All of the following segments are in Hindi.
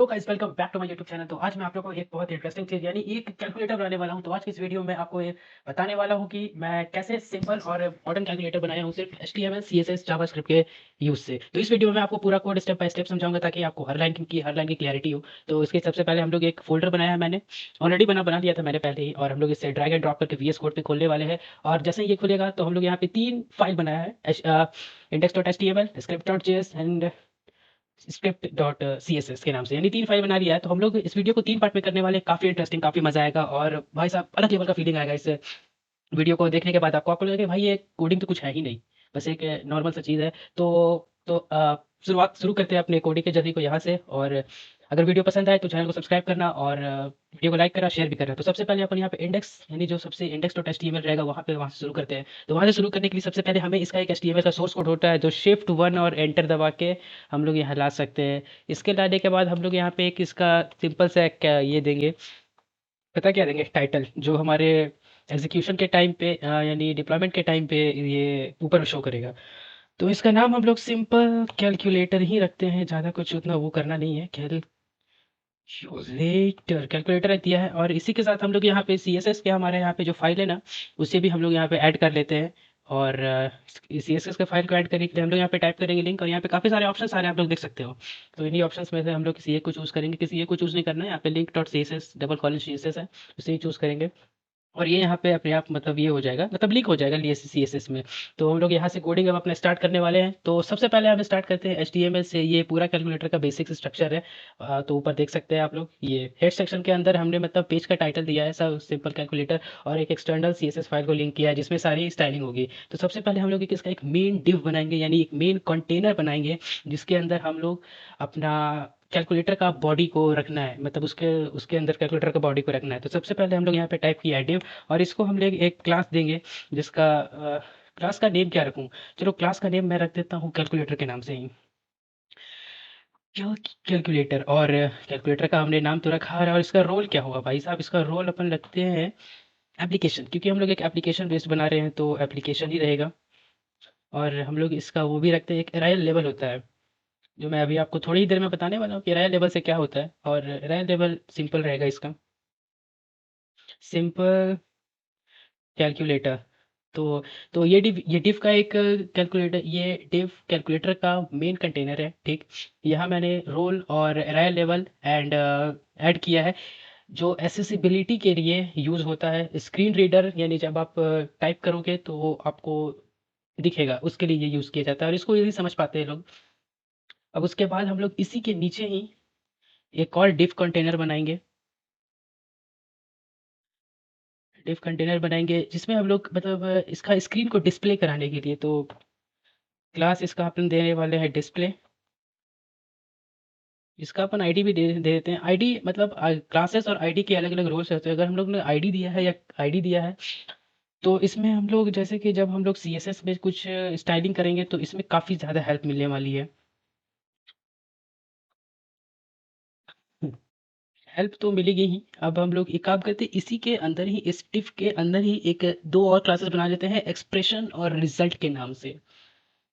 तो guys welcome back to my YouTube channel. तो आज मैं आप लोगों को एक बहुत इंटरेस्टिंग चीज़ यानी एक कैलकुलेटर बनाने वाला हूँ। तो आज की इस वीडियो में आपको ये बताने वाला हूँ कि मैं कैसे सिंपल और मॉडर्न कैलकुलेटर बनाया हूँ सिर्फ एचटीएमएल सीएसएस जावास्क्रिप्ट के यूज़ से। तो इस वीडियो में आपको पूरा कोड स्टेप बाय स्टेप समझाऊंगा ताकि आपको हर लाइन की क्लैरिटी हो। तो इसके सबसे पहले हम लोग एक फोल्डर बनाया है, मैंने ऑलरेडी बना लिया था मैंने पहले ही, और हम लोग इसे ड्रैग एंड ड्रॉप करके वीएस कोड पे खोलने वाले हैं। और जैसे ही ये खुलेगा तो हम लोग यहाँ पे 3 फाइल बनाया है, index.html, script.js एंड script.css के नाम से, यानी 3 फाइल बना लिया है। तो हम लोग इस वीडियो को 3 पार्ट में करने वाले हैं। काफ़ी इंटरेस्टिंग, काफ़ी मज़ा आएगा और भाई साहब अलग लेवल का फीलिंग आएगा इस वीडियो को देखने के बाद। आपको लगेगा कि भाई ये कोडिंग तो कुछ है ही नहीं, बस एक नॉर्मल सा चीज़ है। तो शुरुआत शुरू करते हैं अपने कोडिंग के जर्नी को यहाँ से। और अगर वीडियो पसंद आए तो चैनल को सब्सक्राइब करना और वीडियो को लाइक करना, शेयर भी करना। तो सबसे पहले अपन यहाँ पे इंडेक्स यानी जो सबसे index.html रहेगा वहाँ से शुरू करते हैं। तो वहाँ से शुरू करने के लिए सबसे पहले हमें इसका एक HTML का सोर्स कोड होता है जो शिफ्ट 1 और एंटर दबा के हम लोग यहाँ ला सकते हैं। इसके लाने के बाद हम लोग यहाँ पे एक इसका सिंपल सा क्या ये देंगे, पता क्या देंगे, टाइटल, जो हमारे एग्जीक्यूशन के टाइम पे यानी डिप्लॉयमेंट के टाइम पे ये ऊपर शो करेगा। तो इसका नाम हम लोग सिंपल कैलकुलेटर ही रखते हैं, ज़्यादा कुछ उतना वो करना नहीं है। कैलकुलेटर दिया है और इसी के साथ हम लोग यहाँ पे सी एस एस के हमारे यहाँ पे जो फाइल है ना, उसे भी हम लोग यहाँ पे ऐड कर लेते हैं। और सी एस एस के फाइल को ऐड करने के लिए हम लोग यहाँ पे टाइप करेंगे लिंक, और यहाँ पे काफ़ी सारे ऑप्शन आ रहे हैं, आप लोग देख सकते हो। तो इन्हीं ऑप्शंस में से हम लोग किसी एक को चूज़ करेंगे, किसी एक को चूज़ नहीं करना है। यहाँ पे link dot C S S double colon C S S है, उसे ही चूज़ करेंगे। और ये यहाँ पे अपने आप मतलब ये हो जाएगा, मतलब लिंक हो जाएगा सी एस एस में। तो हम लोग यहाँ से कोडिंग अब अपना स्टार्ट करने वाले हैं। तो सबसे पहले हम स्टार्ट करते हैं एच टी एम एल से। ये पूरा कैलकुलेटर का बेसिक स्ट्रक्चर है। तो ऊपर देख सकते हैं आप लोग, ये हेड सेक्शन के अंदर हमने मतलब पेज का टाइटल दिया है सब सिंपल कैलकुलेटर, और एक external C S S file को लिंक किया है जिसमें सारी स्टाइलिंग होगी। तो सबसे पहले हम लोग इसका एक मेन डिव बनाएंगे, यानी एक मेन कंटेनर बनाएंगे जिसके अंदर हम लोग अपना कैलकुलेटर का बॉडी को रखना है, मतलब उसके उसके अंदर कैलकुलेटर का बॉडी को रखना है। तो सबसे पहले हम लोग यहाँ पे टाइप किया है div, और इसको हम लोग एक क्लास देंगे जिसका क्लास का नेम क्या रखूँ। चलो क्लास का नेम मैं रख देता हूँ कैलकुलेटर के नाम से ही, कैलकुलेटर। और कैलकुलेटर का हमने नाम तो रखा है, और इसका रोल क्या होगा भाई साहब, इसका रोल अपन रखते हैं एप्लीकेशन, क्योंकि हम लोग एक एप्लीकेशन बेस्ड बना रहे हैं तो एप्लीकेशन ही रहेगा। और हम लोग इसका वो भी रखते हैं, एक अराइवल लेवल होता है जो मैं अभी आपको थोड़ी ही देर में बताने वाला हूँ कि अराइवल लेवल से क्या होता है। और अराइवल लेवल सिंपल रहेगा इसका, सिंपल कैलकुलेटर। तो ये डिव का एक कैलकुलेटर, ये डिव कैलकुलेटर का मेन कंटेनर है, ठीक। यहाँ मैंने रोल और अराइवल लेवल एंड ऐड किया है, जो एसेसिबिलिटी के लिए यूज़ होता है। स्क्रीन रीडर यानी जब आप टाइप करोगे तो आपको दिखेगा, उसके लिए ये यूज़ किया जाता है और इसको इजीली समझ पाते हैं लोग। अब उसके बाद हम लोग इसी के नीचे ही एक और डिव कंटेनर बनाएंगे, डिव कंटेनर बनाएंगे जिसमें हम लोग मतलब इसका स्क्रीन को डिस्प्ले कराने के लिए, तो क्लास इसका अपन देने वाले हैं डिस्प्ले। इसका अपन आईडी भी दे देते हैं। आईडी मतलब क्लासेस और आईडी के अलग अलग रोल्स होते हैं। अगर हम लोग ने आईडी दिया है या आईडी दिया है तो इसमें हम लोग जैसे कि जब हम लोग सी एस एस में कुछ स्टाइलिंग करेंगे तो इसमें काफ़ी ज़्यादा हेल्प मिलने वाली है। हेल्प तो मिलेगी ही। अब हम लोग एक काम करते हैं, इसी के अंदर ही, इस टिफ के अंदर ही एक दो और क्लासेस बना लेते हैं एक्सप्रेशन और रिजल्ट के नाम से।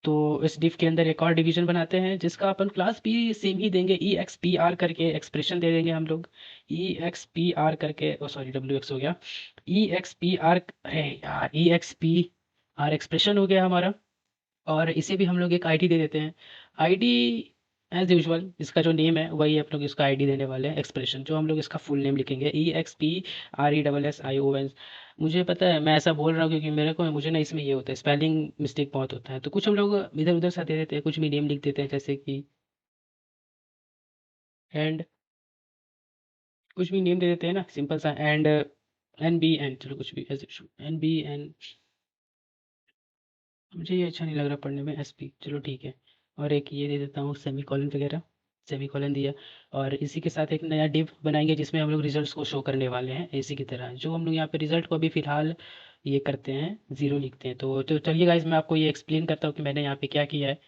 तो इस डिव के अंदर एक और डिवीजन बनाते हैं जिसका अपन क्लास भी सेम ही देंगे, ई एक्स पी आर करके एक्सप्रेशन दे देंगे हम लोग। ई एक्स पी आर करके, ओ सॉरी डब्ल्यू एक्स हो गया, ई एक्स पी आर, अरे यार ई एक्स पी आर एक्सप्रेशन हो गया हमारा। और इसे भी हम लोग एक आईडी दे देते हैं। आईडी एज यूजुअल इसका जो नेम है वही आप लोग इसका आईडी देने वाले हैं एक्सप्रेशन, जो हम लोग इसका फुल नेम लिखेंगे E X P R E double S I O N. मुझे पता है मैं ऐसा बोल रहा हूँ क्योंकि मुझे ना इसमें ये होता है, स्पेलिंग मिस्टेक बहुत होता है, तो कुछ हम लोग इधर उधर सा दे देते हैं, कुछ भी नेम लिख देते हैं जैसे कि एंड, कुछ भी नेम दे देते हैं ना सिंपल सा, एंड एन बी एन, चलो कुछ भी ऐसे एन बी एन। मुझे ये अच्छा नहीं लग रहा पढ़ने में, एसपी, चलो ठीक है। और एक ये दे देता हूँ सेमी कॉलन वगैरह, सेमी कॉलन दिया। और इसी के साथ एक नया डिव बनाएंगे जिसमें हम लोग रिजल्ट्स को शो करने वाले हैं इसी की तरह, जो हम लोग यहाँ पे रिजल्ट को अभी फिलहाल ये करते हैं, ज़ीरो लिखते हैं। तो चलिए गाइज मैं आपको ये एक्सप्लेन करता हूँ कि मैंने यहाँ पे क्या किया है।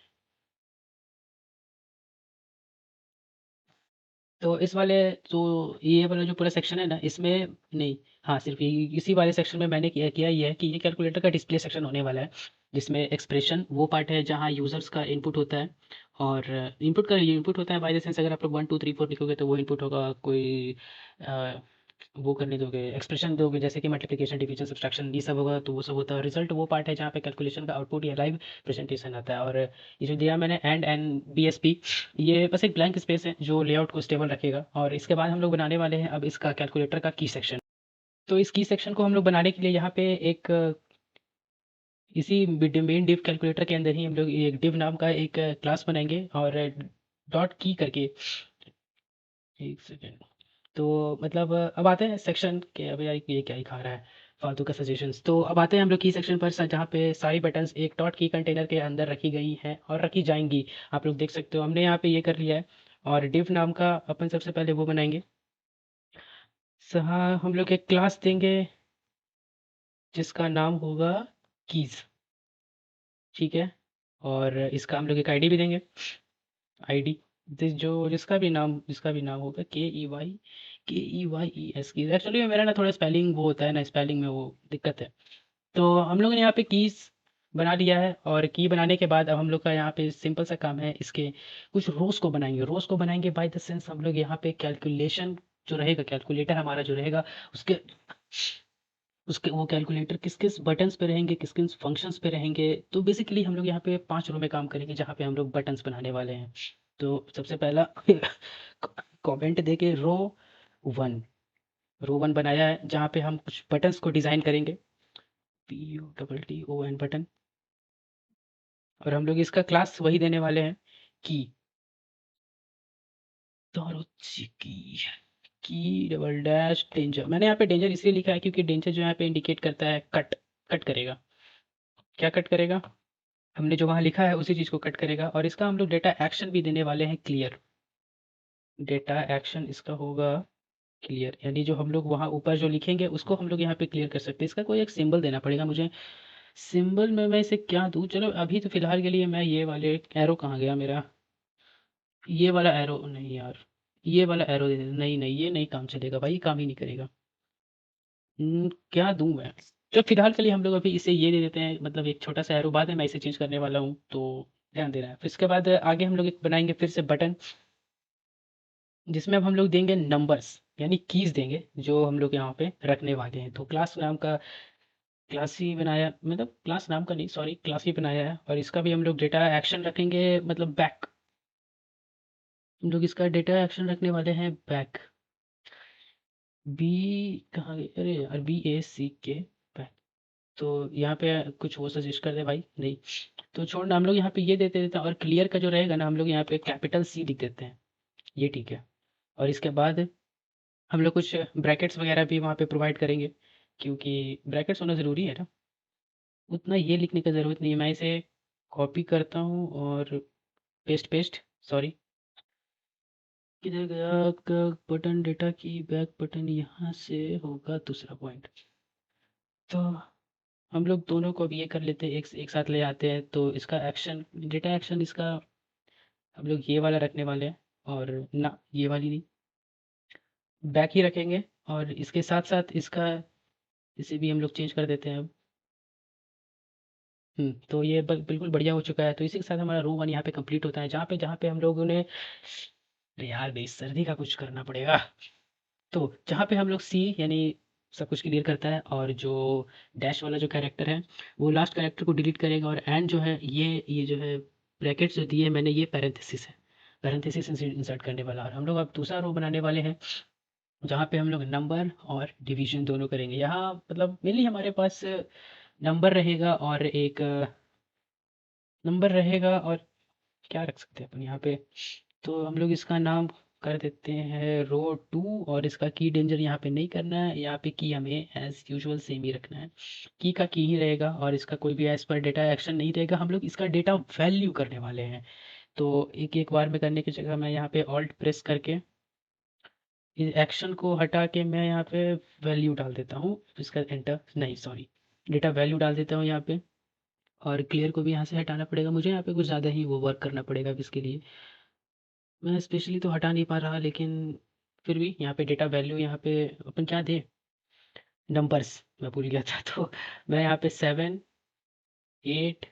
तो इस वाले, तो ये वाला जो पूरा सेक्शन है ना इसमें, नहीं, हाँ सिर्फ ये इसी वाले सेक्शन में मैंने किया किया ये है कि ये कैलकुलेटर का डिस्प्ले सेक्शन होने वाला है। जिसमें एक्सप्रेशन वो पार्ट है जहाँ यूज़र्स का इनपुट होता है, और इनपुट होता है बाय द सेंस, अगर आप लोग 1 2 3 4 लिखोगे तो वो इनपुट होगा। कोई अ, वो करने दोगे, एक्सप्रेशन दोगे जैसे कि मल्टीप्लिकेशन, डिवीजन, सब्ट्रैक्शन, ये सब होगा तो वो सब होता है। रिजल्ट वो पार्ट है जहाँ पे कैलकुलेशन का आउटपुट या लाइव प्रेजेंटेशन आता है। और ये जो दिया मैंने एंड बीएसपी, ये बस एक ब्लैंक स्पेस है जो लेआउट को स्टेबल रखेगा। और इसके बाद हम लोग बनाने वाले हैं अब इसका कैलकुलेटर का की सेक्शन। तो इस की सेक्शन को हम लोग बनाने के लिए यहाँ पे एक इसी मेन डिव कैलकुलेटर के अंदर ही हम लोग एक डिव नाम का एक क्लास बनाएंगे, और डॉट की करके, एक सेकेंड। तो मतलब अब आते हैं सेक्शन के। अब यार ये क्या ही खा रहा है फालतू का सजेशंस। तो अब आते हैं हम लोग की सेक्शन पर, जहाँ पे सारी बटन्स एक डॉट की कंटेनर के अंदर रखी गई हैं और रखी जाएंगी। आप लोग देख सकते हो हमने यहाँ पे ये कर लिया है। और डिव नाम का अपन सबसे पहले वो बनाएंगे। हाँ, हम लोग एक क्लास देंगे जिसका नाम होगा कीज। ठीक है। और इसका हम लोग एक आईडी भी देंगे। आईडी जिसका भी नाम होगा KEYES की। एक्चुअली मेरा ना थोड़ा स्पेलिंग वो होता है ना, स्पेलिंग में वो दिक्कत है। तो हम लोगों ने यहाँ पे कीज बना लिया है। और की बनाने के बाद अब हम लोग का यहाँ पे सिंपल सा काम है, इसके कुछ रोज को बनाएंगे बाय द सेंस हम लोग यहाँ पे कैलकुलेशन जो रहेगा, कैलकुलेटर हमारा जो रहेगा, उसके उसके वो कैलकुलेटर किस किस बटन्स पे रहेंगे, किस किस फंक्शंस पे रहेंगे। तो बेसिकली हम लोग यहाँ पे 5 रो में काम करेंगे जहाँ पे हम लोग बटन्स बनाने वाले हैं। तो सबसे पहला कमेंट दे के रो वन बनाया है जहाँ पे हम कुछ बटन्स को डिज़ाइन करेंगे। PUTTON button. और हम लोग इसका क्लास वही देने वाले हैं की। की की डबल डैश डेंजर। मैंने यहाँ पे डेंजर इसलिए लिखा है क्योंकि डेंजर जो यहाँ पे इंडिकेट करता है कट, कट करेगा। क्या कट करेगा? हमने जो वहाँ लिखा है उसी चीज़ को कट करेगा। और इसका हम लोग डेटा एक्शन भी देने वाले हैं क्लियर। डेटा एक्शन इसका होगा क्लियर, यानी जो हम लोग वहाँ ऊपर जो लिखेंगे उसको हम लोग यहाँ पे क्लियर कर सकते हैं। इसका कोई एक सिंबल देना पड़ेगा मुझे। सिंबल में मैं इसे क्या दूँ? चलो अभी तो फिलहाल के लिए मैं ये वाले एरो, कहाँ गया मेरा ये वाला एरो? नहीं यार, ये वाला एरो दे दे। नहीं नहीं, ये नहीं काम चलेगा भाई, ये काम ही नहीं करेगा। क्या दूँ मैं? तो फिलहाल के लिए हम लोग अभी इसे ये दे देते हैं, मतलब एक छोटा सा एरो। बाद में मैं इसे चेंज करने वाला हूँ, तो ध्यान देना है। फिर इसके बाद आगे हम लोग एक बनाएंगे फिर से बटन, जिसमें अब हम लोग देंगे नंबर्स, यानी कीज देंगे जो हम लोग यहाँ पे रखने वाले हैं। तो क्लास नाम का क्लास ही बनाया, मतलब क्लास नाम का नहीं, सॉरी, क्लास ही बनाया है। और इसका भी हम लोग डेटा एक्शन रखेंगे, मतलब बैक। हम लोग इसका डेटा एक्शन रखने वाले हैं बैक। बी कहाँ गए? अरे यार, BACK बैक। तो यहाँ पे कुछ वो सजेस्ट कर दे भाई, नहीं तो छोड़ना, हम लोग यहाँ पे ये देते देते हैं। और क्लियर का जो रहेगा ना, हम लोग यहाँ पे कैपिटल C लिख देते हैं, ये ठीक है। और इसके बाद हम लोग कुछ ब्रैकेट्स वगैरह भी वहाँ पे प्रोवाइड करेंगे, क्योंकि ब्रैकेट्स होना ज़रूरी है ना। उतना ये लिखने का ज़रूरत नहीं है। मैं इसे कॉपी करता हूँ और पेस्ट पेस्ट, सॉरी, किधर गया? बटन डेटा की बैक बटन, यहाँ से होगा दूसरा पॉइंट। तो हम लोग दोनों को अब ये कर लेते हैं, एक साथ ले आते हैं। तो इसका एक्शन, डेटा एक्शन इसका हम लोग ये वाला रखने वाले हैं। और ना, ये वाली नहीं, बैक ही रखेंगे। और इसके साथ साथ इसका, इसे भी हम लोग चेंज कर देते हैं अब। तो ये बिल्कुल बढ़िया हो चुका है। तो इसी के साथ हमारा रो 1 यहाँ पे कंप्लीट होता है, जहाँ पे हम लोगों ने, अरे यार बेस सर्दी का कुछ करना पड़ेगा। तो जहाँ पे हम लोग सी, यानी सब कुछ क्लियर करता है। और जो डैश वाला जो कैरेक्टर है वो लास्ट कैरेक्टर को डिलीट करेगा। और एंड जो है, ये जो है ब्रैकेट्स जो दिए मैंने, ये पैरेंथेसिस है, पैरेंथेसिस इंसर्ट करने वाला। और हम लोग अब दूसरा रो बनाने वाले हैं जहाँ पे हम लोग नंबर और डिवीजन दोनों करेंगे। यहाँ मतलब मेनली हमारे पास नंबर रहेगा, और एक नंबर रहेगा, और क्या रख सकते हैं अपन यहाँ पे? तो हम लोग इसका नाम कर देते हैं रो 2। और इसका की डेंजर यहाँ पे नहीं करना है, यहाँ पे की हमें एज यूजुअल सेम ही रखना है। की ही रहेगा, और इसका कोई भी एज पर डेटा एक्शन नहीं रहेगा। हम लोग इसका डेटा वैल्यू करने वाले हैं। तो एक एक बार में करने की जगह मैं यहाँ पे ऑल्ट प्रेस करके इस एक्शन को हटा के मैं यहाँ पे वैल्यू डाल देता हूँ। इसका एंटर नहीं, सॉरी, डेटा वैल्यू डाल देता हूँ यहाँ पे। और क्लियर को भी यहाँ से हटाना पड़ेगा मुझे, यहाँ पे कुछ ज़्यादा ही वो वर्क करना पड़ेगा अब इसके लिए। मैं स्पेशली तो हटा नहीं पा रहा, लेकिन फिर भी यहाँ पे डेटा वैल्यू, यहाँ पे अपन क्या दे, नंबर्स मैं भूल गया था। तो मैं यहाँ पे 7 8,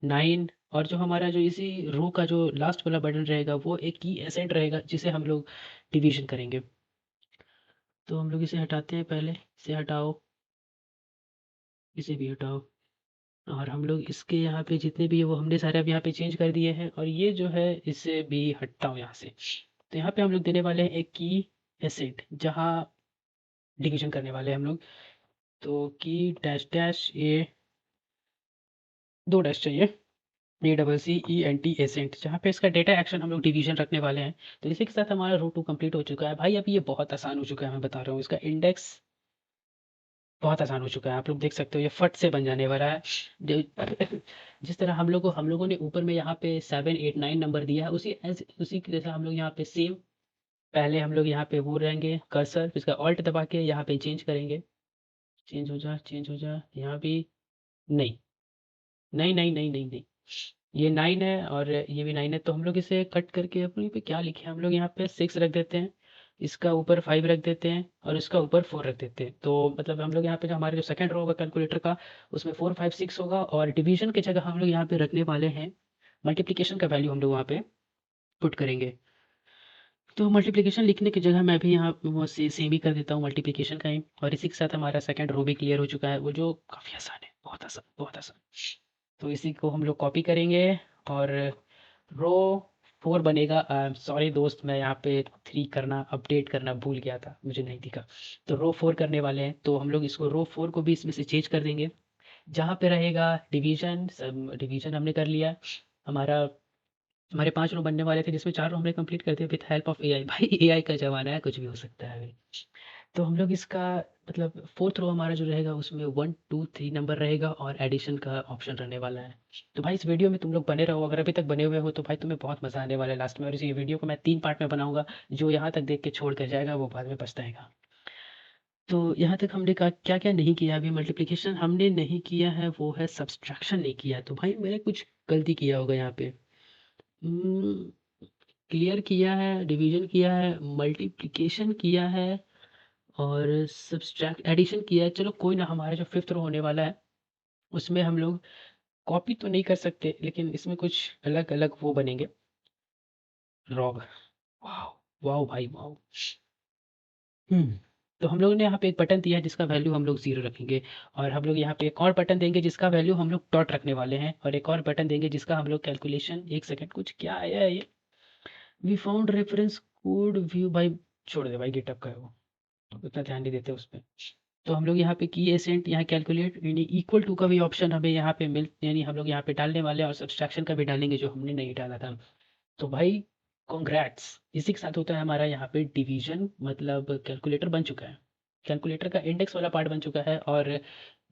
9 और जो हमारा जो इसी रो का जो लास्ट वाला बटन रहेगा वो एक की एसेंट रहेगा जिसे हम लोग डिवीजन करेंगे। तो हम लोग इसे हटाते हैं पहले, इसे हटाओ, इसे भी हटाओ और हम लोग इसके यहाँ पे जितने भी है वो हमने सारे अब यहाँ पे चेंज कर दिए हैं और ये जो है इसे भी हटाओ यहाँ से। तो यहाँ पे हम लोग देने वाले हैं एक की एसेंट जहाँ डिवीजन करने वाले हैं हम लोग। तो की डैश डैश ये 2 डैश चाहिए, ACCENT एसेंट जहाँ पे इसका डेटा एक्शन हम लोग डिवीजन रखने वाले हैं। तो इसी के साथ हमारा रो 2 कंप्लीट हो चुका है। भाई अब ये बहुत आसान हो चुका है, मैं बता रहा हूँ। इसका इंडेक्स बहुत आसान हो चुका है, आप लोग देख सकते हो ये फट से बन जाने वाला है। जिस तरह हम लोगों ने ऊपर में यहाँ पे 7 8 9 नंबर दिया है उसी की जैसा हम लोग यहाँ पे सेम पहले हम लोग यहाँ पे वो रहेंगे कर्सर, इसका ऑल्ट दबा के यहाँ पे चेंज करेंगे। चेंज हो जा यहाँ भी। नहीं नहीं नहीं नहीं नहीं नहीं, ये 9 है और ये भी 9 है। तो हम लोग इसे कट करके अपने पे क्या लिखे, हम लोग यहाँ पे 6 रख देते हैं, इसका ऊपर 5 रख देते हैं और इसका ऊपर 4 रख देते हैं। तो मतलब हम लोग यहाँ पे जो हमारे जो सेकंड रो होगा कैलकुलेटर का उसमें 4 5 6 होगा और डिवीजन की जगह हम लोग यहाँ पे रखने वाले हैं मल्टीप्लिकेशन का वैल्यू हम लोग वहाँ पे पुट करेंगे। तो मल्टीप्लिकेशन लिखने की जगह मैं भी यहाँ वो सेम ही कर देता हूँ मल्टीप्लिकेशन का ही। और इसी के साथ हमारा सेकंड रो भी क्लियर हो चुका है, वो जो काफ़ी आसान है, बहुत आसान बहुत आसान। तो इसी को हम लोग कॉपी करेंगे और रो 4 बनेगा। सॉरी दोस्त, मैं यहाँ पे 3 करना अपडेट करना भूल गया था, मुझे नहीं दिखा। तो रो 4 करने वाले हैं, तो हम लोग इसको रो 4 को भी इसमें से चेंज कर देंगे। जहाँ पे रहेगा डिवीजन, सब डिवीजन हमने कर लिया। हमारा हमारे 5 रो बनने वाले थे जिसमें 4 रो हमने कंप्लीट कर दिए विद हेल्प ऑफ एआई। भाई एआई का ज़माना है, कुछ भी हो सकता है अभी। तो हम लोग इसका मतलब 4th रो हमारा जो रहेगा उसमें 1 2 3 नंबर रहेगा और एडिशन का ऑप्शन रहने वाला है। तो भाई इस वीडियो में तुम लोग बने रहो, अगर अभी तक बने हुए हो तो भाई तुम्हें बहुत मज़ा आने वाला है लास्ट में। और इसी वीडियो को मैं 3 पार्ट में बनाऊँगा, जो यहाँ तक देख के छोड़ कर जाएगा वो बाद में पछताएगा। तो यहाँ तक हमने क्या-क्या नहीं किया अभी। मल्टीप्लिकेशन हमने नहीं किया है, वो है सब्सट्रैक्शन नहीं किया है। तो भाई मैंने कुछ गलती किया होगा यहाँ पे। उम, क्लियर किया है, डिवीज़न किया है, मल्टीप्लिकेशन किया है और सब्सट्रैक्ट एडिशन किया है। चलो कोई ना, हमारा जो 5th रो होने वाला है उसमें हम लोग कॉपी तो नहीं कर सकते लेकिन इसमें कुछ अलग-अलग वो बनेंगे। Wrong, wow! वाओ भाई वाओ! हुँ। तो हम लोगों ने यहाँ पे एक बटन दिया है जिसका वैल्यू हम लोग 0 रखेंगे और हम लोग यहाँ पे एक और बटन देंगे जिसका वैल्यू हम लोग डॉट रखने वाले हैं और एक और बटन देंगे जिसका हम लोग कैलकुलेशन। 1 सेकंड, कुछ क्या आया है ये? We found reference code view. भाई छोड़ दे भाई, गिटहब का है वो, उतना ध्यान नहीं देते उस पे। तो हम लोग यहाँ पे की एसेंट यहाँ कैलकुलेट यानी इक्वल टू का भी ऑप्शन हमें यहाँ पे मिल यानी हम लोग यहाँ पे डालने वाले हैं और सब्सट्रैक्शन का भी डालेंगे जो हमने नहीं डाला था। तो भाई कांग्रेट्स, इसी के साथ होता है हमारा यहाँ पे डिवीजन, मतलब कैलकुलेटर बन चुका है। कैलकुलेटर का इंडेक्स वाला पार्ट बन चुका है और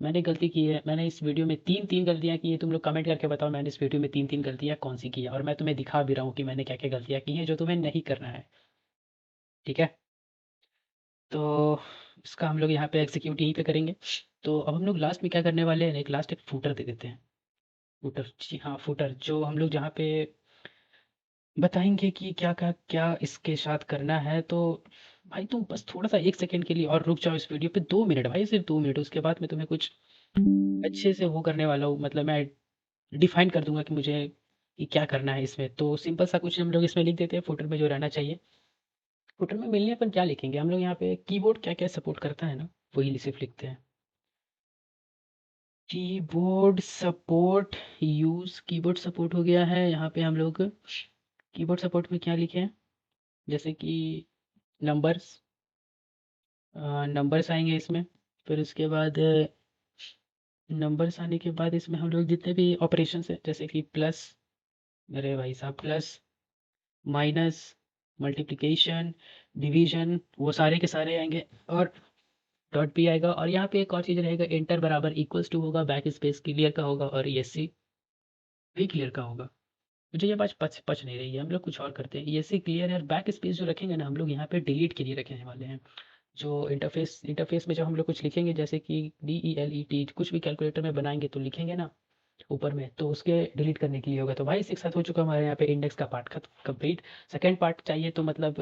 मैंने गलती की है, मैंने इस वीडियो में 3-3 गलतियाँ की हैं। तुम लोग कमेंट करके बताओ मैंने इस वीडियो में 3-3 गलतियाँ कौन-सी की है और मैं तुम्हें दिखा भी रहा हूँ कि मैंने क्या-क्या गलतियाँ की हैं जो तुम्हें नहीं करना है। ठीक है? तो इसका हम लोग यहाँ पे एग्ज़ीक्यूट यहीं पे करेंगे। तो अब हम लोग लास्ट में क्या करने वाले हैं, एक लास्ट एक फूटर दे देते हैं। फूटर, जी हाँ, फूटर जो हम लोग जहाँ पे बताएँगे कि क्या इसके साथ करना है। तो भाई तुम बस थोड़ा-सा 1 सेकंड के लिए और रुक जाओ इस वीडियो पे, 2 मिनट भाई, सिर्फ़ 2 मिनट। उसके बाद मैं तुम्हें कुछ अच्छे से वो करने वाला हूँ, मतलब मैं डिफ़ाइन कर दूँगा कि मुझे कि क्या करना है इसमें। तो सिंपल सा कुछ हम लोग इसमें लिख देते हैं फुटर में जो रहना चाहिए। फुटर में मेनली अपन क्या लिखेंगे, हम लोग यहाँ पे कीबोर्ड क्या-क्या सपोर्ट करता है ना, वही सिर्फ़ लिखते हैं। कीबोर्ड सपोर्ट हो गया है। यहाँ पे हम लोग कीबोर्ड सपोर्ट में क्या लिखें, जैसे कि नंबर्स, नंबर्स आएँगे इसमें। फिर उसके बाद नंबर्स आने के बाद इसमें हम लोग जितने भी ऑपरेशंस हैं जैसे कि प्लस, अरे भाई साहब, प्लस, माइनस, मल्टीप्लिकेशन, डिवीज़न, वो सारे के सारे आएँगे और डॉट भी आएगा। और यहाँ पे एक और चीज़ रहेगा, एंटर बराबर इक्वल्स टू होगा, बैक स्पेस क्लियर का होगा और ईएससी भी क्लियर का होगा। मुझे ये बात पच पच नहीं रही है, हम लोग कुछ और करते हैं। ईएससी क्लियर है और बैक स्पेस जो रखेंगे ना हम लोग यहाँ पे डिलीट के लिए रखने वाले हैं। जो इंटरफ़ेस में जब हम लोग कुछ लिखेंगे जैसे कि DELET कुछ भी कैलकुलेटर में बनाएँगे तो लिखेंगे ना ऊपर में, तो उसके डिलीट करने के लिए होगा। तो भाई इसी के साथ हो चुका हमारे यहाँ पे इंडेक्स का पार्ट खत्म कंप्लीट। सेकंड पार्ट चाहिए तो मतलब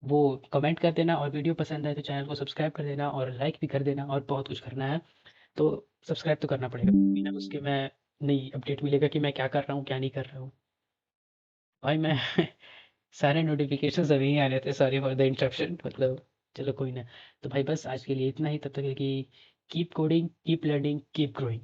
वो कमेंट कर देना और वीडियो पसंद आए तो चैनल को सब्सक्राइब कर देना और लाइक भी कर देना और बहुत कुछ करना है। तो सब्सक्राइब तो करना पड़ेगा, बिना उसके मैं नहीं अपडेट मिलेगा कि मैं क्या कर रहा हूँ, क्या नहीं कर रहा हूँ। भाई मैं सारे नोटिफ़िकेशंस अभी ही आ रहे थे, सॉरी फॉर द इंटरप्शन, मतलब चलो कोई ना। तो भाई बस आज के लिए इतना ही, तब तक है कि keep coding, keep learning, keep growing.